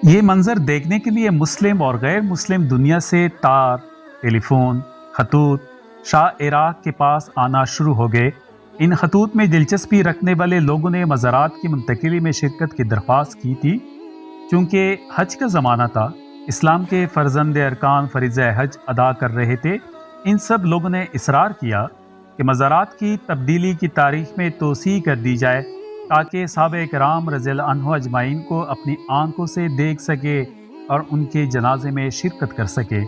یہ منظر دیکھنے کے لیے مسلم اور غیر مسلم دنیا سے تار، ٹیلی فون، خطوط شاہ عراق کے پاس آنا شروع ہو گئے۔ ان خطوط میں دلچسپی رکھنے والے لوگوں نے مزارات کی منتقلی میں شرکت کی درخواست کی تھی۔ چونکہ حج کا زمانہ تھا، اسلام کے فرزند ارکان فریضہ حج ادا کر رہے تھے، ان سب لوگوں نے اصرار کیا کہ مزارات کی تبدیلی کی تاریخ میں توسیع کر دی جائے تاکہ صحابہ کرام رضی اللہ عنہ اجمعین کو اپنی آنکھوں سے دیکھ سکے اور ان کے جنازے میں شرکت کر سکے۔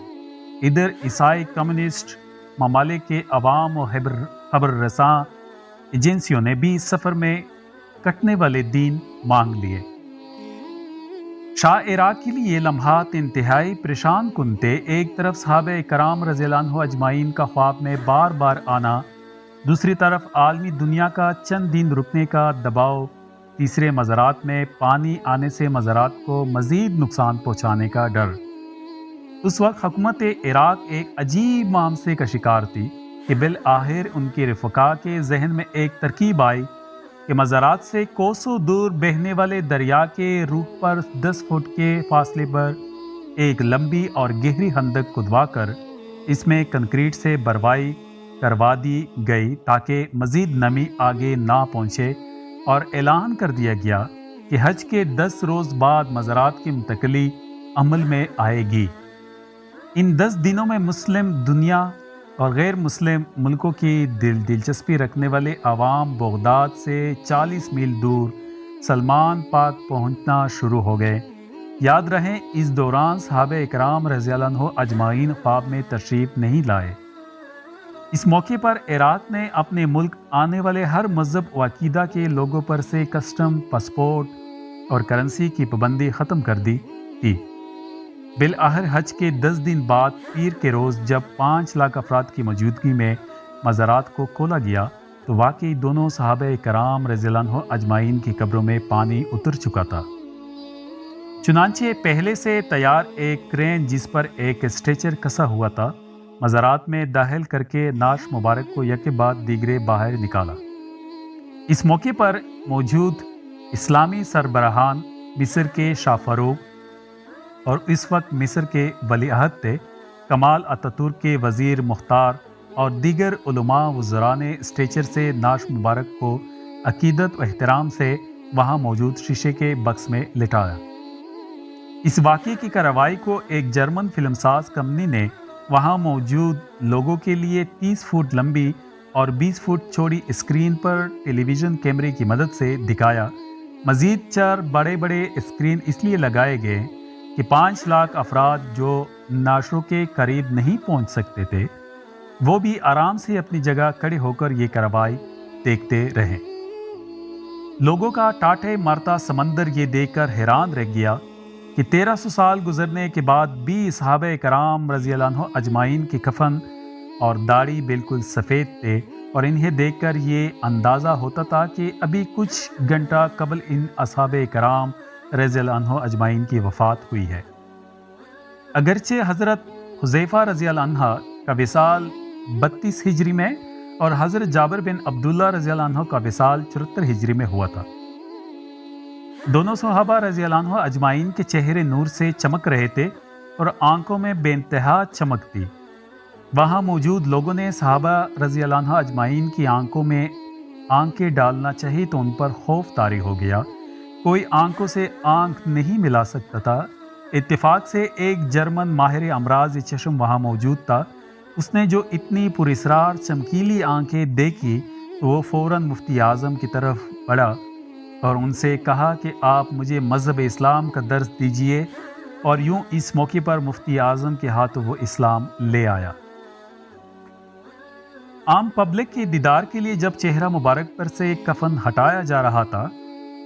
ادھر عیسائی کمیونسٹ ممالک کے عوام و خبر رساں ایجنسیوں نے بھی سفر میں کٹنے والے دن مانگ لیے۔ شاہ عراق کے لیے یہ لمحات انتہائی پریشان کن تھے۔ ایک طرف صحابہ کرام رضی اللہ عنہ اجمعین کا خواب میں بار بار آنا، دوسری طرف عالمی دنیا کا چند دن رکنے کا دباؤ، تیسرے مزارات میں پانی آنے سے مزارات کو مزید نقصان پہنچانے کا ڈر۔ اس وقت حکومت عراق ایک عجیب معاملے کا شکار تھی کہ بالآخر ان کے رفقا کے ذہن میں ایک ترکیب آئی کہ مزارات سے کوسوں دور بہنے والے دریا کے روٹ پر 10 فٹ کے فاصلے پر ایک لمبی اور گہری خندق کھدوا کر اس میں کنکریٹ سے بروائی کروا دی گئی تاکہ مزید نمی آگے نہ پہنچے، اور اعلان کر دیا گیا کہ حج کے 10 روز بعد مزارات کی منتقلی عمل میں آئے گی۔ ان 10 دنوں میں مسلم دنیا اور غیر مسلم ملکوں کی دلچسپی رکھنے والے عوام بغداد سے 40 میل دور سلمان پاک پہنچنا شروع ہو گئے۔ یاد رہیں، اس دوران صحابہ اکرام رضی اللہ عنہ اجمعین خواب میں تشریف نہیں لائے۔ اس موقع پر عراق نے اپنے ملک آنے والے ہر مذہب و عقیدہ کے لوگوں پر سے کسٹم، پاسپورٹ اور کرنسی کی پابندی ختم کر دی تھی۔ بالآخر حج کے 10 دن بعد پیر کے روز جب 5 لاکھ افراد کی موجودگی میں مزارات کو کھولا گیا تو واقعی دونوں صحابہ کرام رضی اللہ عنہ اجمعین کی قبروں میں پانی اتر چکا تھا۔ چنانچہ پہلے سے تیار ایک کرین جس پر ایک اسٹریچر کسا ہوا تھا، مزارات میں داخل کر کے نعش مبارک کو یکے بعد دیگرے باہر نکالا۔ اس موقع پر موجود اسلامی سربراہان مصر کے شاہ فاروق اور اس وقت مصر کے ولی عہد تھے، کمال اتاتورک کے وزیر مختار اور دیگر علماء وزراء نے اسٹریچر سے نعش مبارک کو عقیدت و احترام سے وہاں موجود شیشے کے بکس میں لٹایا۔ اس واقعے کی کارروائی کو ایک جرمن فلم ساز کمپنی نے وہاں موجود لوگوں کے لیے 30 فٹ لمبی اور 20 فٹ چوڑی اسکرین پر ٹیلی ویژن کیمرے کی مدد سے دکھایا۔ مزید 4 بڑے بڑے اسکرین اس لیے لگائے گئے کہ 5 لاکھ افراد جو نعشوں کے قریب نہیں پہنچ سکتے تھے، وہ بھی آرام سے اپنی جگہ کھڑے ہو کر یہ کارروائی دیکھتے رہیں۔ لوگوں کا ٹاٹھے مارتا سمندر یہ دیکھ کر حیران رہ گیا کہ 1300 سال گزرنے کے بعد بھی صحابہ کرام رضی اللہ عنہ اجمعین کی کفن اور داڑھی بالکل سفید تھے، اور انہیں دیکھ کر یہ اندازہ ہوتا تھا کہ ابھی کچھ گھنٹہ قبل ان اصحاب کرام رضی اللہ عنہ اجمعین کی وفات ہوئی ہے۔ اگرچہ حضرت حذیفہ رضی اللہ عنہ کا وصال 32 ہجری میں اور حضرت جابر بن عبداللہ رضی اللہ عنہ کا وصال 74 ہجری میں ہوا تھا، دونوں صحابہ رضی اللہ عنہ اجمعین کے چہرے نور سے چمک رہے تھے اور آنکھوں میں بے انتہا چمک تھی۔ وہاں موجود لوگوں نے صحابہ رضی اللہ عنہ اجمعین کی آنکھوں میں آنکھیں ڈالنا چاہی تو ان پر خوف طاری ہو گیا۔ کوئی آنکھوں سے آنکھ نہیں ملا سکتا تھا۔ اتفاق سے ایک جرمن ماہر امراض چشم وہاں موجود تھا۔ اس نے جو اتنی پراسرار چمکیلی آنکھیں دیکھی تو وہ فوراً مفتی اعظم کی طرف بڑھا اور ان سے کہا کہ آپ مجھے مذہب اسلام کا درس دیجئے، اور یوں اس موقع پر مفتی اعظم کے ہاتھوں وہ اسلام لے آیا۔ عام پبلک کے دیدار کے لیے جب چہرہ مبارک پر سے کفن ہٹایا جا رہا تھا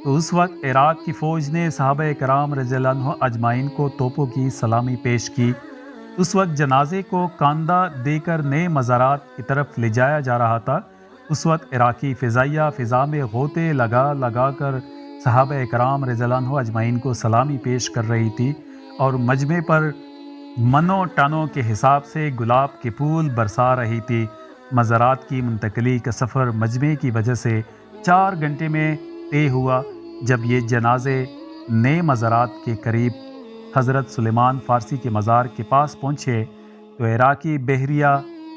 تو اس وقت عراق کی فوج نے صحابہ کرام رضی اللہ عنہ اجمعین کو توپوں کی سلامی پیش کی۔ اس وقت جنازے کو کاندھا دے کر نئے مزارات کی طرف لے جایا جا رہا تھا۔ اس وقت عراقی فضائیہ فضا میں غوطے لگا کر صحابہ کرام رضی اللہ عنہ اجمعین کو سلامی پیش کر رہی تھی، اور مجمع پر منوں ٹنوں کے حساب سے گلاب کے پھول برسا رہی تھی۔ مزارات کی منتقلی کا سفر مجمع کی وجہ سے 4 گھنٹے میں طے ہوا۔ جب یہ جنازے نئے مزارات کے قریب حضرت سلیمان فارسی کے مزار کے پاس پہنچے تو عراقی بحریہ،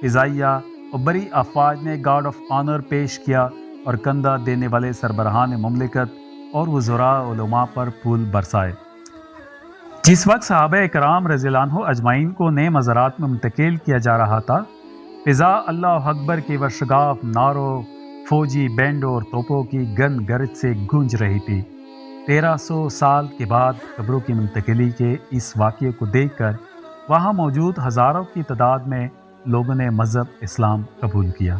فضائیہ اور بڑی افواج نے گارڈ آف آنر پیش کیا اور کندھا دینے والے سربراہان مملکت اور وزراء علماء پر پھول برسائے۔ جس وقت صحابہ کرام رضی اللہ عنہ اجمعین کو نئے مزارات میں منتقل کیا جا رہا تھا، فضا اللہ اکبر کی ورشگاف نعروں، فوجی بینڈوں اور توپوں کی گن گرج سے گونج رہی تھی۔ 1300 سال کے بعد قبروں کی منتقلی کے اس واقعے کو دیکھ کر وہاں موجود ہزاروں کی تعداد میں لوگوں نے مذہب اسلام قبول کیا۔